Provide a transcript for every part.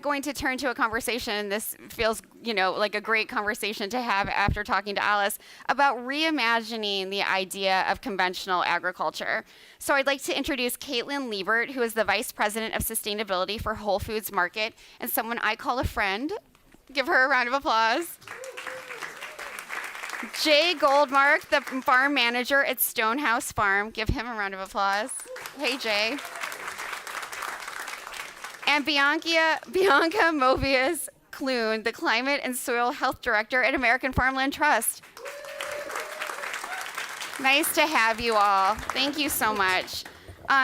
going to turn to a conversation. This feels, like a great conversation to have after talking to Alice about reimagining the idea of conventional agriculture. So I'd like to introduce Caitlin Leibert, who is the Vice President of Sustainability for Whole Foods Market and someone I call a friend. Give her a round of applause. Jay Goldmark, the farm manager at Stonehouse Farm. Give him a round of applause. Hey, Jay. And Bianca Moebius-Clune, the Climate and Soil Health Director at American Farmland Trust. Nice to have you all. Thank you so much.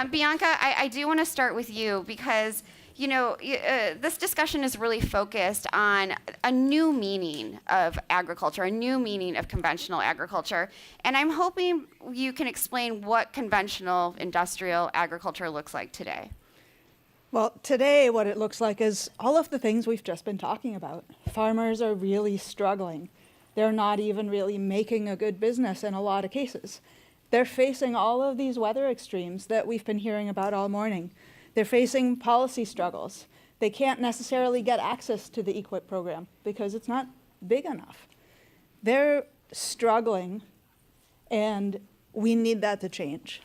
Bianca, I do want to start with you because this discussion is really focused on a new meaning of agriculture, a new meaning of conventional agriculture. And I'm hoping you can explain what conventional industrial agriculture looks like today. Well, today what it looks like is all of the things we've just been talking about. Farmers are really struggling. They're not even really making a good business in a lot of cases. They're facing all of these weather extremes that we've been hearing about all morning. They're facing policy struggles. They can't necessarily get access to the EQIP program because it's not big enough. They're struggling, and we need that to change.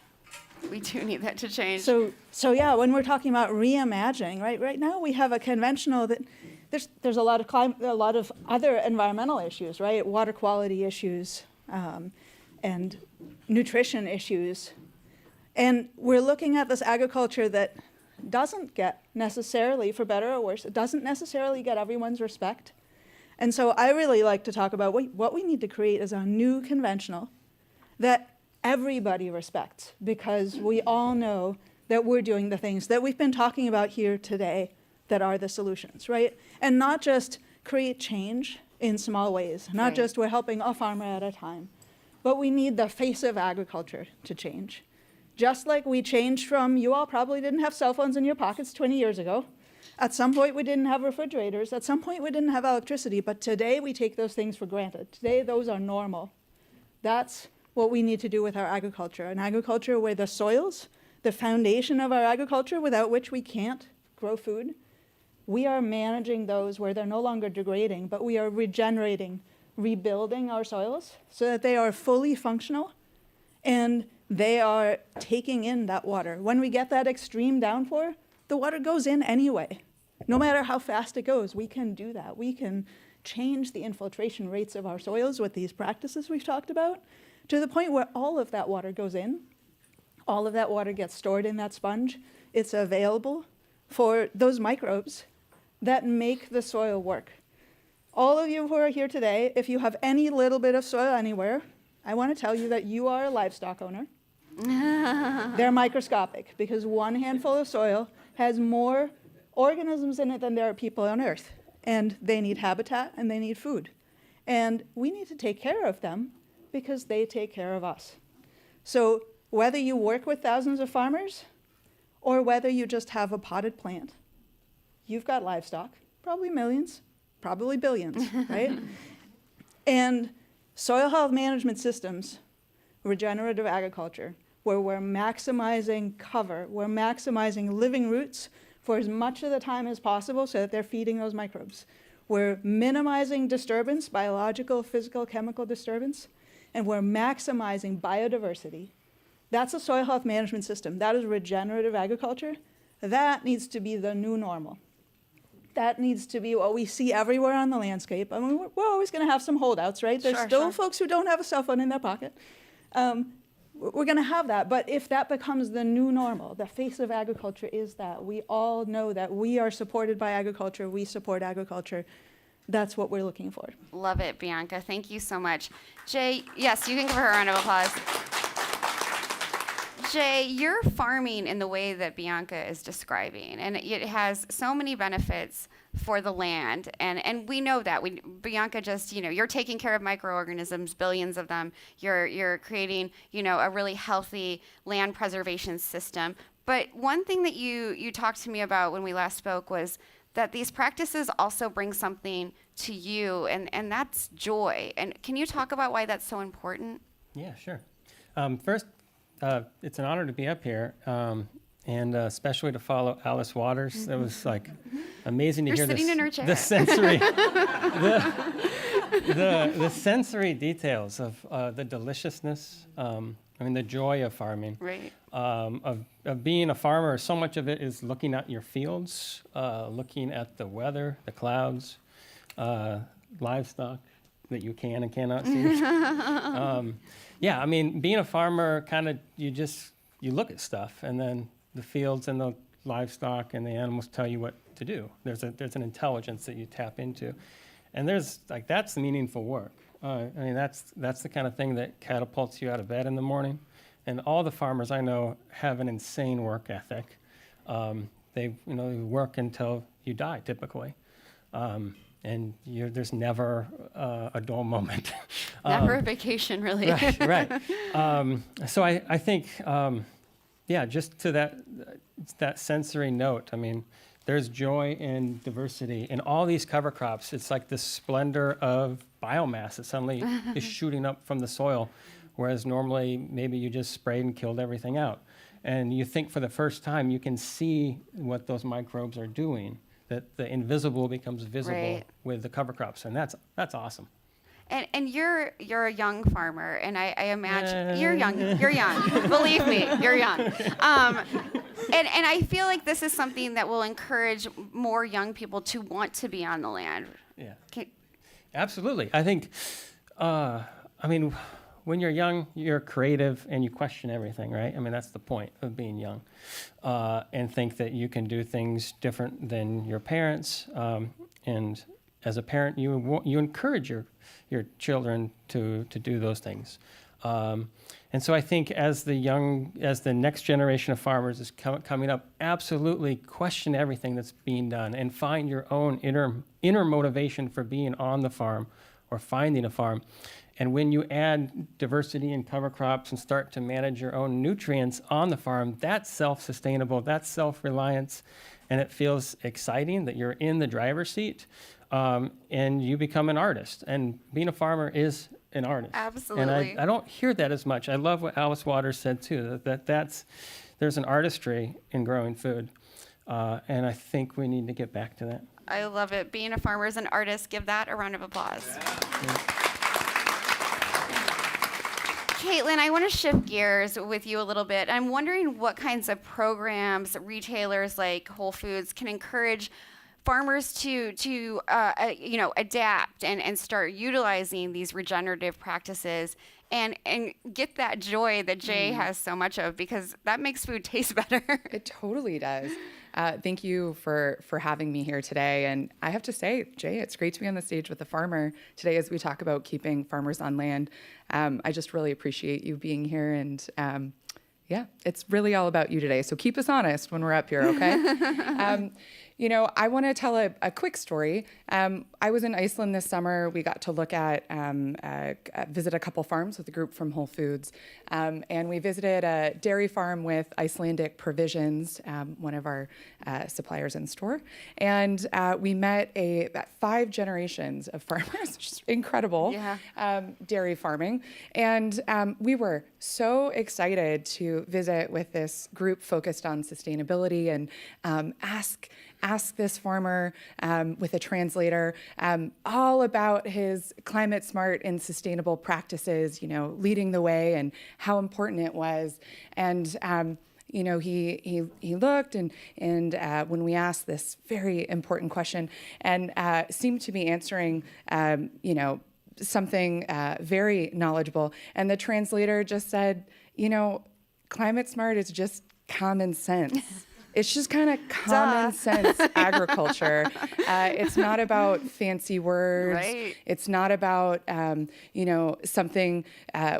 We do need that to change. So yeah, when we're talking about reimagining, right now we have a conventional that there's a lot of other environmental issues, right? Water quality issues and nutrition issues, and we're looking at this agriculture that doesn't get necessarily, for better or worse, it doesn't necessarily get everyone's respect. And so I really like to talk about what we need to create is a new conventional that everybody respects, because we all know that we're doing the things that we've been talking about here today that are the solutions, right? And not just create change in small ways, not just we're helping a farmer at a time, but we need the face of agriculture to change. Just like we changed from, you all probably didn't have cell phones in your pockets 20 years ago. At some point we didn't have refrigerators, at some point we didn't have electricity, but today we take those things for granted. Today those are normal. That's what we need to do with our agriculture, an agriculture where the soils, the foundation of our agriculture without which we can't grow food, we are managing those where they're no longer degrading, but we are regenerating, rebuilding our soils so that they are fully functional and they are taking in that water. When we get that extreme downpour, the water goes in anyway. No matter how fast it goes, we can do that. We can change the infiltration rates of our soils with these practices we've talked about, to the point where all of that water goes in, all of that water gets stored in that sponge. It's available for those microbes that make the soil work. All of you who are here today, if you have any little bit of soil anywhere, I want to tell you that you are a livestock owner. They're microscopic, because one handful of soil has more organisms in it than there are people on Earth. And they need habitat and they need food. And we need to take care of them because they take care of us. So whether you work with thousands of farmers or whether you just have a potted plant, you've got livestock, probably millions, probably billions, right? And soil health management systems, regenerative agriculture, where we're maximizing cover, we're maximizing living roots for as much of the time as possible so that they're feeding those microbes. We're minimizing disturbance, biological, physical, chemical disturbance, and we're maximizing biodiversity. That's a soil health management system. That is regenerative agriculture. That needs to be the new normal. That needs to be what we see everywhere on the landscape. I mean, we're always going to have some holdouts, right? There's still folks who don't have a cell phone in their pocket. We're going to have that. But if that becomes the new normal, the face of agriculture is that. We all know that we are supported by agriculture. We support agriculture. That's what we're looking for. Love it, Bianca. Thank you so much. Jay, yes, you can give her a round of applause. Jay, you're farming in the way that Bianca is describing, and it has so many benefits for the land, and we know that. Bianca just, you're taking care of microorganisms, billions of them. You're creating, a really healthy land preservation system. But one thing that you talked to me about when we last spoke was that these practices also bring something to you, and that's joy. And can you talk about why that's so important? Yeah, sure. First, it's an honor to be up here, and especially to follow Alice Waters. It was like amazing to You're hear sitting in her chair. the sensory, the sensory details of the deliciousness. I mean, the joy of farming. Right. Of being a farmer, so much of it is looking at your fields, looking at the weather, the clouds, livestock that you can and cannot see. Yeah, I mean, being a farmer, kind of, you look at stuff, and then the fields and the livestock and the animals tell you what to do. There's an intelligence that you tap into, and that's the meaningful work. I mean, that's the kind of thing that catapults you out of bed in the morning. And all the farmers I know have an insane work ethic. They work until you die, typically. And there's never a dull moment. Never a vacation, really. Right. So I think, just to that sensory note, I mean, there's joy in diversity. In all these cover crops, it's like the splendor of biomass that suddenly is shooting up from the soil, whereas normally maybe you just sprayed and killed everything out. And you think for the first time you can see what those microbes are doing, that the invisible becomes visible with the cover crops, and that's awesome. And you're a young farmer, and I imagine you're young. Believe me, you're young. And I feel like this is something that will encourage more young people to want to be on the land. Yeah. Absolutely. I think, when you're young, you're creative and you question everything, right? I mean, that's the point of being young, and think that you can do things different than your parents. And as a parent, you encourage your children to do those things. And so I think as the next generation of farmers is coming up, absolutely question everything that's being done and find your own inner motivation for being on the farm or finding a farm. And when you add diversity in cover crops and start to manage your own nutrients on the farm, that's self-sustainable, that's self-reliance, and it feels exciting that you're in the driver's seat, and you become an artist. And being a farmer is an artist. Absolutely. And I don't hear that as much. I love what Alice Waters said too, there's an artistry in growing food, and I think we need to get back to that. I love it. Being a farmer is an artist. Give that a round of applause. Yeah. Caitlin, I want to shift gears with you a little bit. I'm wondering what kinds of programs retailers like Whole Foods can encourage farmers to adapt and start utilizing these regenerative practices and get that joy that Jay has so much of, because that makes food taste better. It totally does. Thank you for having me here today. And I have to say, Jay, it's great to be on the stage with the farmer today as we talk about keeping farmers on land. I just really appreciate you being here. And it's really all about you today. So keep us honest when we're up here, okay? I want to tell a quick story. I was in Iceland this summer. We got to look at, visit a couple farms with a group from Whole Foods. And we visited a dairy farm with Icelandic Provisions, one of our suppliers in store. And we met 5 generations of farmers, which is incredible, dairy farming. And we were so excited to visit with this group focused on sustainability and ask this farmer with a translator all about his climate smart and sustainable practices, leading the way and how important it was. And he looked and when we asked this very important question and seemed to be answering something very knowledgeable. And the translator just said, climate smart is just common sense. It's just kind of common sense agriculture. It's not about fancy words. Right. It's not about, something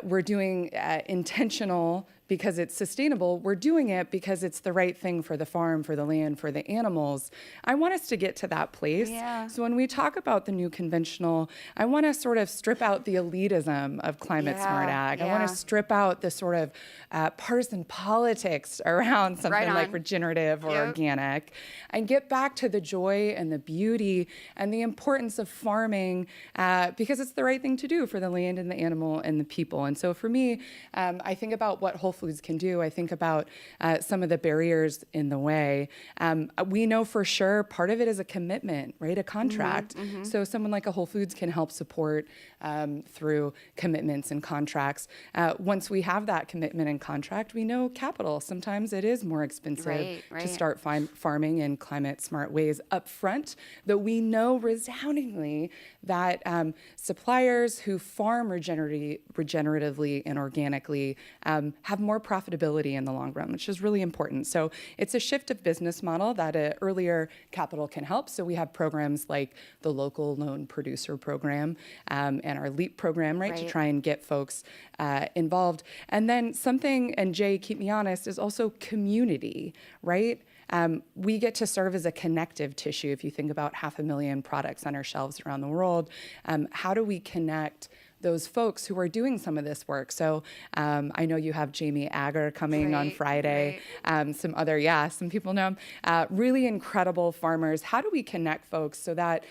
we're doing intentional because it's sustainable. We're doing it because it's the right thing for the farm, for the land, for the animals. I want us to get to that place. Yeah. So when we talk about the new conventional, I want to sort of strip out the elitism of climate smart ag. I want to strip out the sort of partisan politics around something like regenerative or organic, and get back to the joy and the beauty and the importance of farming because it's the right thing to do for the land and the animal and the people. And so for me, I think about what Whole Foods can do, I think about some of the barriers in the way. We know for sure part of it is a commitment, right? A contract. So someone like a Whole Foods can help support through commitments and contracts. Once we have that commitment and contract, we know capital. Sometimes it is more expensive to start farming in climate smart ways up front, though we know resoundingly that suppliers who farm regeneratively and organically have more profitability in the long run, which is really important. So it's a shift of business model that earlier capital can help. So we have programs like the Local Loan Producer Program and our LEAP program, right, to try and get folks involved. And then something, and Jay, keep me honest, is also community, right? We get to serve as a connective tissue. If you think about 500,000 products on our shelves around the world, how do we connect those folks who are doing some of this work? So I know you have Jamie Agger coming on Friday, some people know him, really incredible farmers. How do we connect folks so that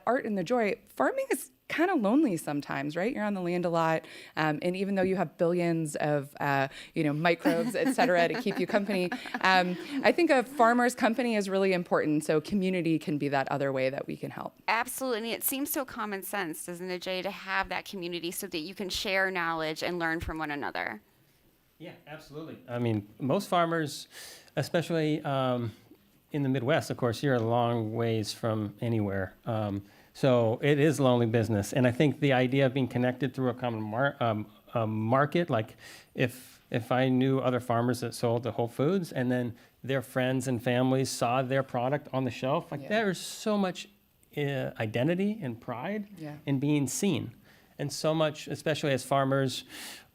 art and the joy, farming is kind of lonely sometimes, right? You're on the land a lot. And even though you have billions of, microbes, et cetera, to keep you company, I think a farmer's company is really important. So community can be that other way that we can help. Absolutely. It seems so common sense, doesn't it, Jay, to have that community so that you can share knowledge and learn from one another. Yeah, absolutely. I mean, most farmers, especially in the Midwest, of course, you're a long ways from anywhere. So it is lonely business. And I think the idea of being connected through a common market, like if I knew other farmers that sold to Whole Foods and then their friends and families saw their product on the shelf, there's so much identity and pride in being seen. And so much, especially as farmers,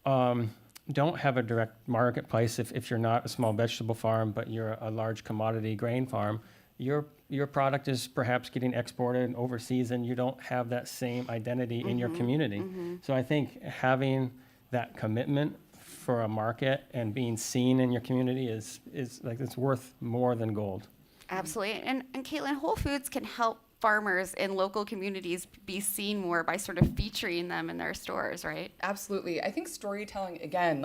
don't have a direct marketplace. If you're not a small vegetable farm, but you're a large commodity grain farm, your product is perhaps getting exported overseas and you don't have that same identity in your community. So I think having that commitment for a market and being seen in your community is like, it's worth more than gold. Absolutely. And Caitlin, Whole Foods can help farmers in local communities be seen more by sort of featuring them in their stores, right? Absolutely. I think storytelling, again,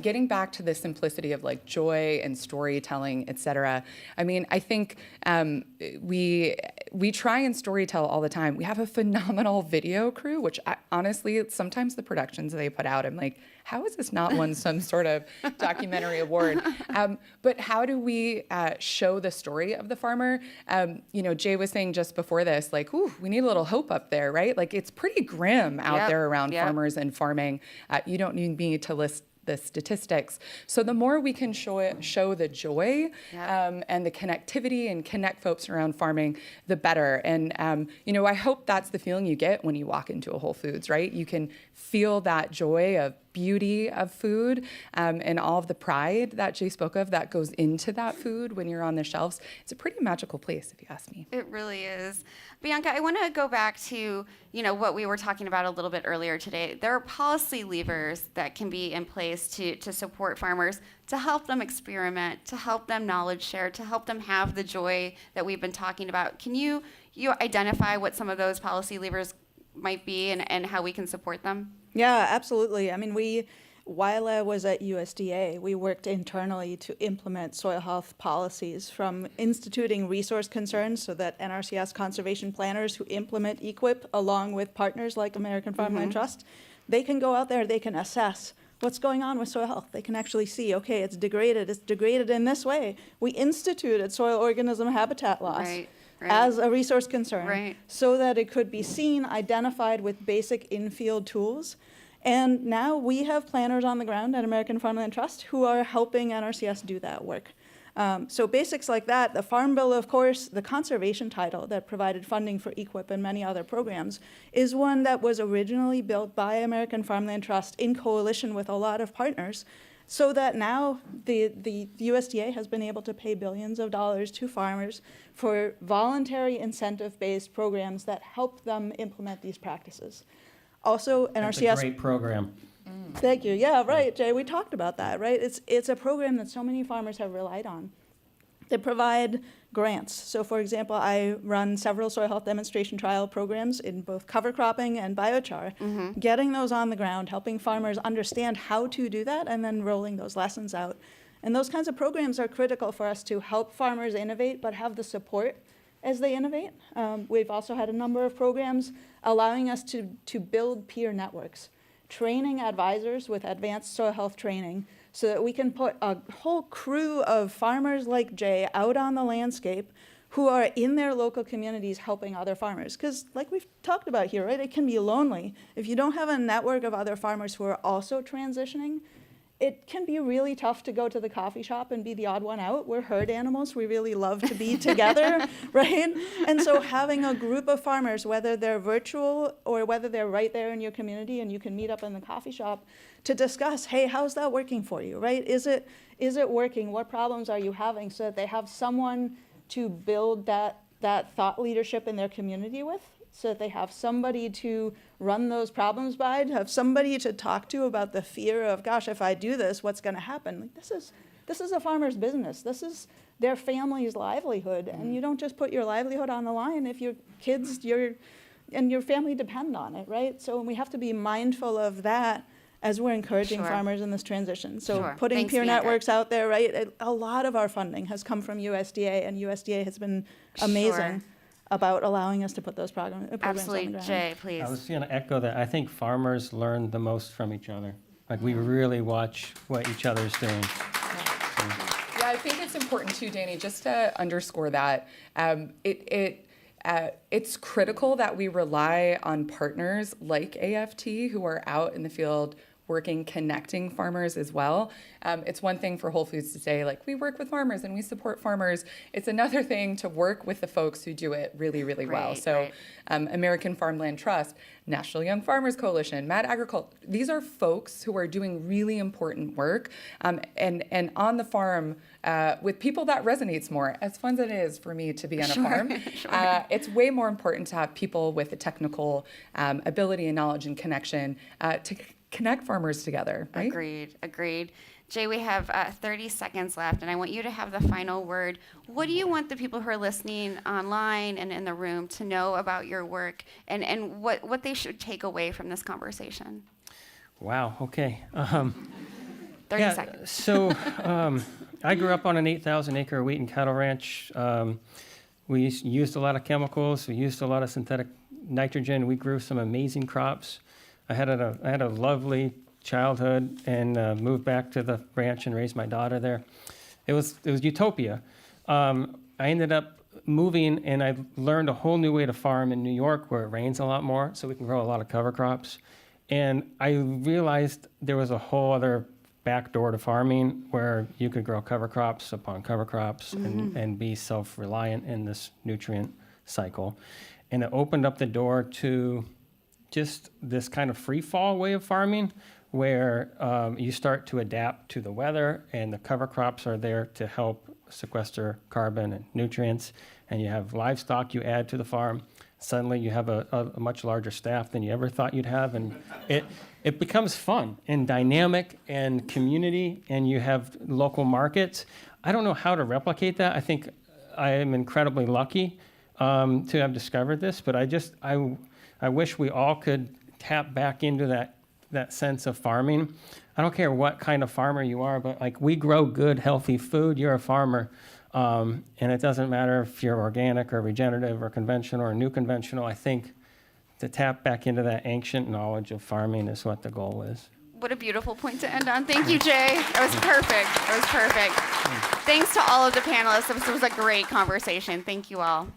getting back to the simplicity of joy and storytelling, et cetera. I mean, I think we try and storytell all the time. We have a phenomenal video crew, which honestly, sometimes the productions they put out, I'm like, how is this not won some sort of documentary award? But how do we show the story of the farmer? Jay was saying just before this, we need a little hope up there, right? It's pretty grim out there around farmers and farming. You don't need me to list the statistics. So the more we can show the joy and the connectivity and connect folks around farming, the better. And, I hope that's the feeling you get when you walk into a Whole Foods, right? You can feel that joy of beauty of food and all of the pride that Jay spoke of that goes into that food when you're on the shelves. It's a pretty magical place, if you ask me. It really is. Bianca, I want to go back to, what we were talking about a little bit earlier today. There are policy levers that can be in place to support farmers, to help them experiment, to help them knowledge share, to help them have the joy that we've been talking about. Can you identify what some of those policy levers might be and how we can support them? Yeah, absolutely. I mean, while I was at USDA, we worked internally to implement soil health policies, from instituting resource concerns so that NRCS conservation planners who implement EQIP, along with partners like American Farmland Trust, they can go out there, they can assess what's going on with soil health. They can actually see, okay, it's degraded in this way. We instituted soil organism habitat loss. Right. As a resource concern, so that it could be seen, identified with basic in-field tools. And now we have planners on the ground at American Farmland Trust who are helping NRCS do that work. So basics like that, the Farm Bill, of course, the conservation title that provided funding for EQIP and many other programs, is one that was originally built by American Farmland Trust in coalition with a lot of partners, so that now the USDA has been able to pay billions of dollars to farmers for voluntary incentive-based programs that help them implement these practices. Also, NRCS— That's a great program. Thank you. Yeah, right, Jay. We talked about that, right? It's a program that so many farmers have relied on. They provide grants. So for example, I run several soil health demonstration trial programs in both cover cropping and biochar, getting those on the ground, helping farmers understand how to do that, and then rolling those lessons out. And those kinds of programs are critical for us to help farmers innovate, but have the support as they innovate. We've also had a number of programs allowing us to build peer networks, training advisors with advanced soil health training so that we can put a whole crew of farmers like Jay out on the landscape who are in their local communities helping other farmers. Because like we've talked about here, right, it can be lonely. If you don't have a network of other farmers who are also transitioning, it can be really tough to go to the coffee shop and be the odd one out. We're herd animals. We really love to be together, right? And so having a group of farmers, whether they're virtual or whether they're right there in your community and you can meet up in the coffee shop to discuss, hey, how's that working for you, right? Is it working? What problems are you having? So that they have someone to build that thought leadership in their community with, so that they have somebody to run those problems by, to have somebody to talk to about the fear of, gosh, if I do this, what's going to happen? Like, this is a farmer's business. This is their family's livelihood, and you don't just put your livelihood on the line if your kids and your family depend on it, right? So we have to be mindful of that as we're encouraging farmers in this transition. So putting Thanks, peer Bianca. networks out there, right? A lot of our funding has come from USDA, and USDA has been amazing about allowing us to put those programs on the Absolutely, ground. Jay, please. I was going to echo that. I think farmers learn the most from each other. Like, we really watch what each other's doing. Yeah, I think it's important too, Danny, just to underscore that. It's critical that we rely on partners like AFT who are out in the field working, connecting farmers as well. It's one thing for Whole Foods to say, like, we work with farmers and we support farmers. It's another thing to work with the folks who do it really, really well. So American Farmland Trust, National Young Farmers Coalition, Mad Agriculture, these are folks who are doing really important work and on the farm with people that resonates more. As fun as it is for me to be on a farm, it's way more important to have people with the technical ability and knowledge and connection to connect farmers together, right? Agreed. Jay, we have 30 seconds left, and I want you to have the final word. What do you want the people who are listening online and in the room to know about your work, and what they should take away from this conversation? Wow, okay. 30 seconds. So I grew up on an 8,000-acre wheat and cattle ranch. We used a lot of chemicals. We used a lot of synthetic nitrogen. We grew some amazing crops. I had a lovely childhood and moved back to the ranch and raised my daughter there. It was utopia. I ended up moving, and I learned a whole new way to farm in New York, where it rains a lot more, so we can grow a lot of cover crops. And I realized there was a whole other back door to farming where you could grow cover crops upon cover crops and be self-reliant in this nutrient cycle. And it opened up the door to just this kind of free fall way of farming where you start to adapt to the weather, and the cover crops are there to help sequester carbon and nutrients, and you have livestock you add to the farm. Suddenly you have a much larger staff than you ever thought you'd have, and it becomes fun and dynamic and community, and you have local markets. I don't know how to replicate that. I think I am incredibly lucky to have discovered this, but I wish we all could tap back into that sense of farming. I don't care what kind of farmer you are, but like, we grow good, healthy food. You're a farmer. And it doesn't matter if you're organic or regenerative or conventional or new conventional. I think to tap back into that ancient knowledge of farming is what the goal is. What a beautiful point to end on. Thank you, Jay. It was perfect. Thanks to all of the panelists. This was a great conversation. Thank you all.